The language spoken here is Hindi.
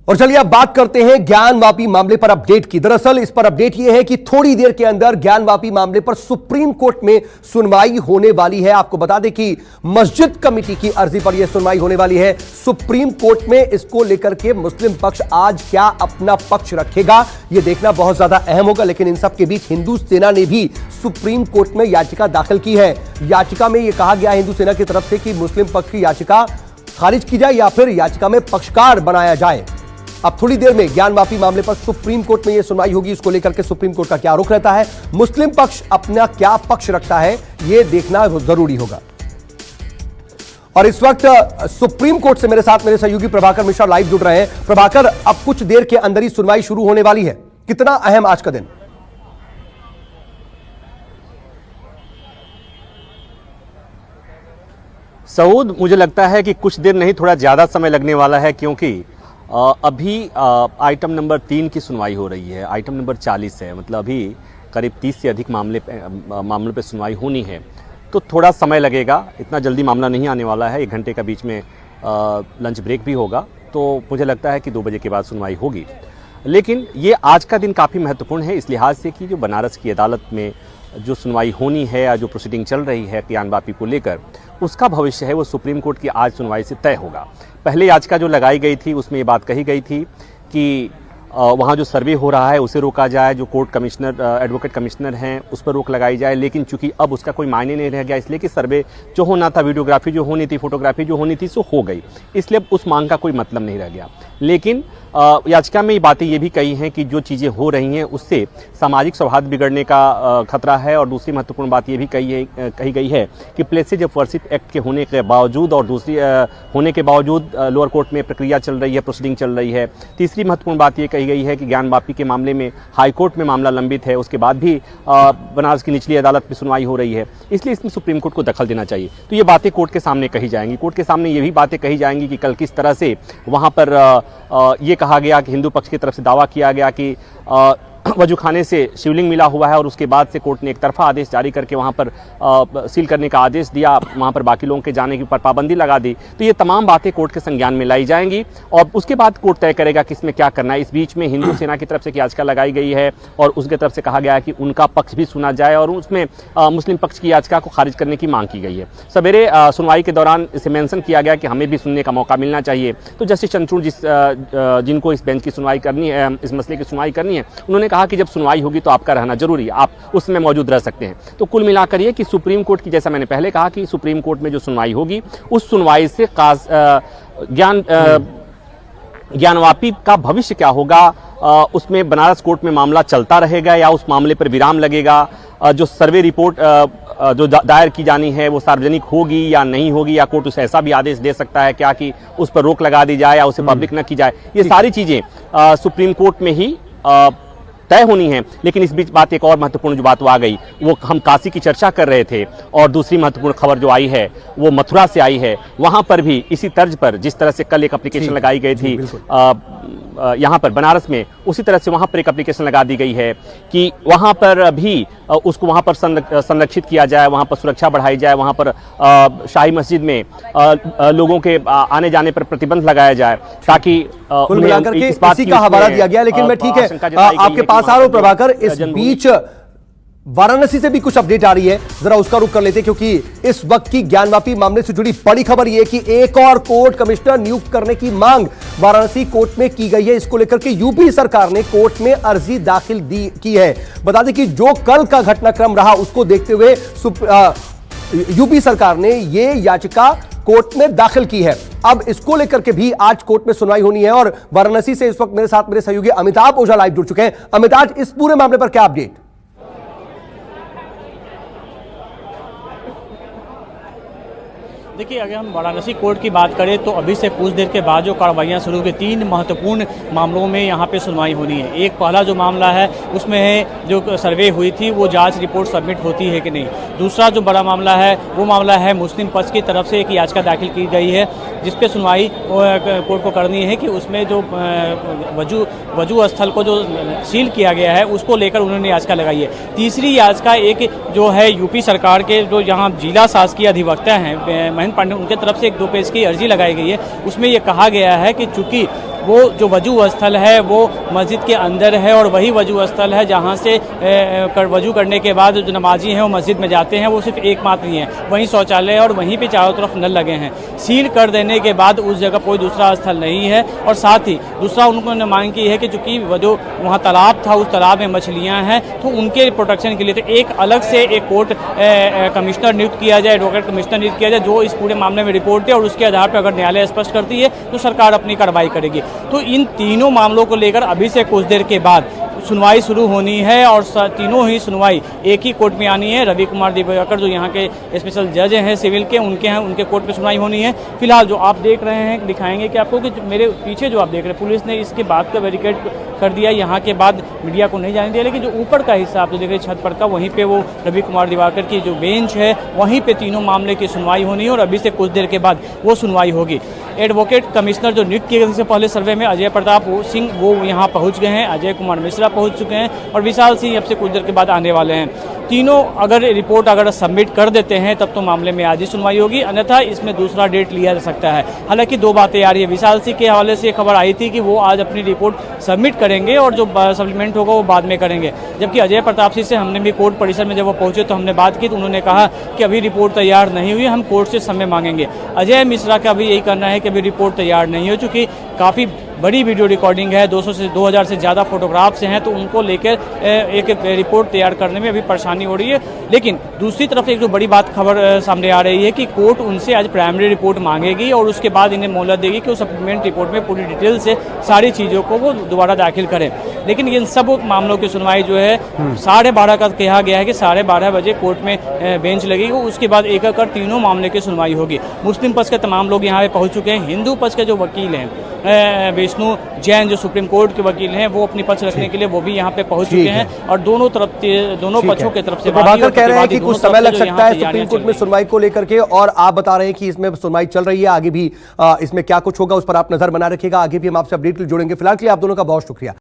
और चलिए अब बात करते हैं ज्ञानवापी मामले पर अपडेट की। दरअसल इस पर अपडेट यह है कि थोड़ी देर के अंदर ज्ञानवापी मामले पर सुप्रीम कोर्ट में सुनवाई होने वाली है। आपको बता दें कि मस्जिद कमेटी की अर्जी पर यह सुनवाई होने वाली है सुप्रीम कोर्ट में। इसको लेकर के मुस्लिम पक्ष आज क्या अपना पक्ष रखेगा, यह देखना बहुत ज्यादा अहम होगा। लेकिन इन सब के बीच हिंदू सेना ने भी सुप्रीम कोर्ट में याचिका दाखिल की है। याचिका में यह कहा गया हिंदू सेना की तरफ से कि मुस्लिम पक्ष की याचिका खारिज की जाए या फिर याचिका में पक्षकार बनाया जाए। अब थोड़ी देर में ज्ञानवापी मामले पर सुप्रीम कोर्ट में यह सुनवाई होगी। इसको लेकर के सुप्रीम कोर्ट का क्या रुख रहता है, मुस्लिम पक्ष अपना क्या पक्ष रखता है, यह देखना जरूरी होगा। और इस वक्त सुप्रीम कोर्ट से मेरे साथ मेरे सहयोगी प्रभाकर मिश्रा लाइव जुड़ रहे हैं। प्रभाकर, अब कुछ देर के अंदर ही सुनवाई शुरू होने वाली है, कितना अहम आज का दिन? सऊद, मुझे लगता है कि कुछ देर नहीं, थोड़ा ज्यादा समय लगने वाला है, क्योंकि अभी आइटम नंबर 3 की सुनवाई हो रही है। आइटम नंबर 40 है, मतलब अभी करीब 30 से अधिक मामलों पे सुनवाई होनी है, तो थोड़ा समय लगेगा। इतना जल्दी मामला नहीं आने वाला है। 1 घंटे का बीच में लंच ब्रेक भी होगा, तो मुझे लगता है कि 2 बजे के बाद सुनवाई होगी। लेकिन ये आज का दिन काफ़ी महत्वपूर्ण है इस लिहाज से कि जो बनारस की अदालत में जो सुनवाई होनी है या जो प्रोसीडिंग चल रही है ज्ञानवापी को लेकर, उसका भविष्य है वो सुप्रीम कोर्ट की आज सुनवाई से तय होगा। पहले याचिका जो लगाई गई थी उसमें ये बात कही गई थी कि वहाँ जो सर्वे हो रहा है उसे रोका जाए, जो कोर्ट कमिश्नर एडवोकेट कमिश्नर हैं उस पर रोक लगाई जाए। लेकिन चूंकि अब उसका कोई मायने नहीं रह गया, इसलिए कि सर्वे जो होना था, वीडियोग्राफी जो होनी थी, फोटोग्राफी जो होनी थी, सो हो गई, इसलिए उस मांग का कोई मतलब नहीं रह गया। लेकिन याचिका में ये बातें ये भी कही हैं कि जो चीज़ें हो रही हैं उससे सामाजिक सौहार्द बिगड़ने का खतरा है। और दूसरी महत्वपूर्ण बात ये भी कही गई है कि प्लेसेज ऑफ वर्शिप एक्ट के होने के बावजूद और दूसरी होने के बावजूद लोअर कोर्ट में प्रक्रिया चल रही है, प्रोसीडिंग चल रही है। तीसरी महत्वपूर्ण बात ये कही गई है कि ज्ञानवापी के मामले में हाई कोर्ट में मामला लंबित है, उसके बाद भी बनारस की निचली अदालत में सुनवाई हो रही है, इसलिए इसमें सुप्रीम कोर्ट को दखल देना चाहिए। तो ये बातें कोर्ट के सामने कही जाएंगी। कोर्ट के सामने ये भी बातें कही जाएंगी कि कल किस तरह से वहाँ पर ये कहा गया कि हिंदू पक्ष की तरफ से दावा किया गया कि वजूखाने से शिवलिंग मिला हुआ है, और उसके बाद से कोर्ट ने एक तरफा आदेश जारी करके वहाँ पर सील करने का आदेश दिया, वहाँ पर बाकी लोगों के जाने के ऊपर पाबंदी लगा दी। तो ये तमाम बातें कोर्ट के संज्ञान में लाई जाएंगी और उसके बाद कोर्ट तय करेगा कि इसमें क्या करना है। इस बीच में हिंदू सेना की तरफ से याचिका लगाई गई है और उसके तरफ से कहा गया है कि उनका पक्ष भी सुना जाए, और उसमें मुस्लिम पक्ष की याचिका को खारिज करने की मांग की गई है। सवेरे सुनवाई के दौरान इसे मेंशन किया गया कि हमें भी सुनने का मौका मिलना चाहिए। तो जस्टिस चंद्रचूड़ जिनको इस बेंच की सुनवाई करनी है, इस मसले की सुनवाई करनी है, उन्होंने कहा कि जब सुनवाई होगी तो आपका रहना जरूरी है, आप उसमें मौजूद रह सकते हैं। तो कुल मिलाकर ये कि सुप्रीम कोर्ट की, जैसा मैंने पहले कहा कि सुप्रीम कोर्ट में जो सुनवाई होगी उस सुनवाई से ज्ञानवापी का भविष्य क्या होगा, उसमें बनारस कोर्ट में मामला चलता रहेगा या उस मामले पर विराम लगेगा, जो सर्वे रिपोर्ट जो दायर की जानी है वो सार्वजनिक होगी या नहीं होगी, या कोर्ट उसे ऐसा भी आदेश दे सकता है क्या कि उस पर रोक लगा दी जाए या उसे पब्लिक न की जाए। ये सारी चीजें सुप्रीम कोर्ट में ही तय होनी है। लेकिन इस बीच बात एक और महत्वपूर्ण जो बात आ गई, वो हम काशी की चर्चा कर रहे थे, और दूसरी महत्वपूर्ण खबर जो आई है वो मथुरा से आई है। वहां पर भी इसी तर्ज पर, जिस तरह से कल एक एप्लीकेशन लगाई गई थी यहाँ पर बनारस में, उसी तरह से वहां पर एक एप्लीकेशन लगा दी गई है कि वहां पर भी उसको वहां पर संरक्षित किया जाए, वहां पर सुरक्षा बढ़ाई जाए, वहां पर शाही मस्जिद में लोगों के आने जाने पर प्रतिबंध लगाया जाए, ताकि कुल मिलाकर के इसी का हवाला दिया गया। लेकिन मैं ठीक है आपके पास आ रहा हूं प्रभाकर। इस बीच वाराणसी से भी कुछ अपडेट आ रही है, जरा उसका रुख कर लेते हैं, क्योंकि इस वक्त की ज्ञानवापी मामले से जुड़ी बड़ी खबर यह कि एक और कोर्ट कमिश्नर नियुक्त करने की मांग वाराणसी कोर्ट में की गई है। इसको लेकर के यूपी सरकार ने कोर्ट में अर्जी दाखिल की है। बता दें कि जो कल का घटनाक्रम रहा उसको देखते हुए यूपी सरकार ने यह याचिका कोर्ट में दाखिल की है। अब इसको लेकर के भी आज कोर्ट में सुनवाई होनी है। और वाराणसी से इस वक्त मेरे साथ मेरे सहयोगी अमिताभ ओझा लाइव जुड़ चुके हैं। अमिताभ, इस पूरे मामले पर क्या अपडेट? देखिए, अगर हम वाराणसी कोर्ट की बात करें तो अभी से कुछ देर के बाद जो कार्रवाइयाँ शुरू हुई, 3 महत्वपूर्ण मामलों में यहाँ पे सुनवाई होनी है। एक पहला जो मामला है उसमें है जो सर्वे हुई थी वो जांच रिपोर्ट सबमिट होती है कि नहीं। दूसरा जो बड़ा मामला है वो मामला है मुस्लिम पक्ष की तरफ से एक याचिका दाखिल की गई है जिस पे सुनवाई कोर्ट को करनी है कि उसमें जो वजू स्थल को जो सील किया गया है उसको लेकर उन्होंने याचिका लगाई है। तीसरी याचिका एक जो है यूपी सरकार के जो यहाँ जिला शासकीय अधिवक्ता हैं महेंद्र पांडे, उनके तरफ से एक 2 पेज की अर्जी लगाई गई है। उसमें ये कहा गया है कि चूंकि वो जो वजू स्थल है वो मस्जिद के अंदर है और वही वजू स्थल है जहाँ से वजू करने के बाद जो नमाजी हैं वो मस्जिद में जाते हैं, वो सिर्फ एकमात्र ही है। वहीं शौचालय और वहीं पे चारों तरफ नल लगे हैं। सील कर देने के बाद उस जगह कोई दूसरा स्थल नहीं है। और साथ ही दूसरा उन्होंने मांग की है कि चूंकि जो वहाँ तालाब था, उस तालाब में मछलियाँ हैं, तो उनके प्रोटेक्शन के लिए तो एक अलग से एक कोर्ट कमिश्नर नियुक्त किया जाए, एडवोकेट कमिश्नर नियुक्त किया जाए, जो इस पूरे मामले में रिपोर्ट दे और उसके आधार पर अगर न्यायालय स्पष्ट करती है तो सरकार अपनी कार्रवाई करेगी। तो इन तीनों मामलों को लेकर अभी से कुछ देर के बाद सुनवाई शुरू होनी है और तीनों ही सुनवाई एक ही कोर्ट में आनी है। रवि कुमार दिवाकर जो यहाँ के स्पेशल जज हैं सिविल के, उनके कोर्ट में सुनवाई होनी है। फिलहाल जो आप देख रहे हैं, दिखाएंगे कि आपको कि मेरे पीछे जो आप देख रहे हैं, पुलिस ने इसके बाद का बैरिकेड कर दिया, यहाँ के बाद मीडिया को नहीं जाने दिया। लेकिन जो ऊपर का हिस्सा आप जो देख रहे हैं छत पर का, वहीं पे वो रवि कुमार दिवाकर की जो बेंच है, वहीं पे तीनों मामले की सुनवाई होनी है और अभी से कुछ देर के बाद वो सुनवाई होगी। एडवोकेट कमिश्नर जो नियुक्त किए गए से पहले सर्वे में अजय प्रताप सिंह वो यहाँ पहुँच गए हैं, अजय कुमार मिश्रा पहुँच चुके हैं और विशाल सिंह अब से कुछ देर के बाद आने वाले हैं। तीनों अगर रिपोर्ट सबमिट कर देते हैं तब तो मामले में आज ही सुनवाई होगी, अन्यथा इसमें दूसरा डेट लिया जा सकता है। हालांकि दो बातें आ रही है। विशाल सिंह के हवाले से खबर आई थी कि वो आज अपनी रिपोर्ट सबमिट करेंगे और जो सप्लीमेंट होगा वो बाद में करेंगे, जबकि अजय प्रताप सिंह से हमने भी कोर्ट परिसर में जब वो पहुंचे तो हमने बात की तो उन्होंने कहा कि अभी रिपोर्ट तैयार नहीं हुई, हम कोर्ट से समय मांगेंगे। अजय मिश्रा का भी यही कहना है कि अभी रिपोर्ट तैयार नहीं हो चुकी, काफ़ी बड़ी वीडियो रिकॉर्डिंग है, 200 से 2000 से ज़्यादा फोटोग्राफ्स हैं, तो उनको लेकर एक रिपोर्ट तैयार करने में अभी परेशानी हो रही है। लेकिन दूसरी तरफ एक जो बड़ी बात खबर सामने आ रही है कि कोर्ट उनसे आज प्राइमरी रिपोर्ट मांगेगी और उसके बाद इन्हें मोहलत देगी कि वो सप्लीमेंट रिपोर्ट में पूरी डिटेल से सारी चीज़ों को वो दोबारा दाखिल करें। लेकिन इन सब मामलों की सुनवाई जो है 12:30 का कहा गया है कि 12:30 बजे कोर्ट में बेंच लगेगी, उसके बाद एक एक कर तीनों मामले की सुनवाई होगी। मुस्लिम पक्ष के तमाम लोग यहाँ पे पहुँच चुके हैं। हिंदू पक्ष के जो वकील हैं, विष्णु जैन जो सुप्रीम कोर्ट के वकील हैं, वो अपनी पक्ष रखने के लिए वो भी यहाँ पे पहुंच चुके हैं और दोनों पक्षों की तरफ से प्रभाकर कह रहे हैं कि कुछ समय लग सकता है सुप्रीम कोर्ट में सुनवाई को लेकर के, और आप बता रहे हैं कि इसमें सुनवाई चल रही है, आगे भी इसमें क्या कुछ होगा उस पर आप नजर बना रखिएगा। आगे भी हम आपसे अपडेट जुड़ेंगे। फिलहाल के लिए आप दोनों का बहुत शुक्रिया।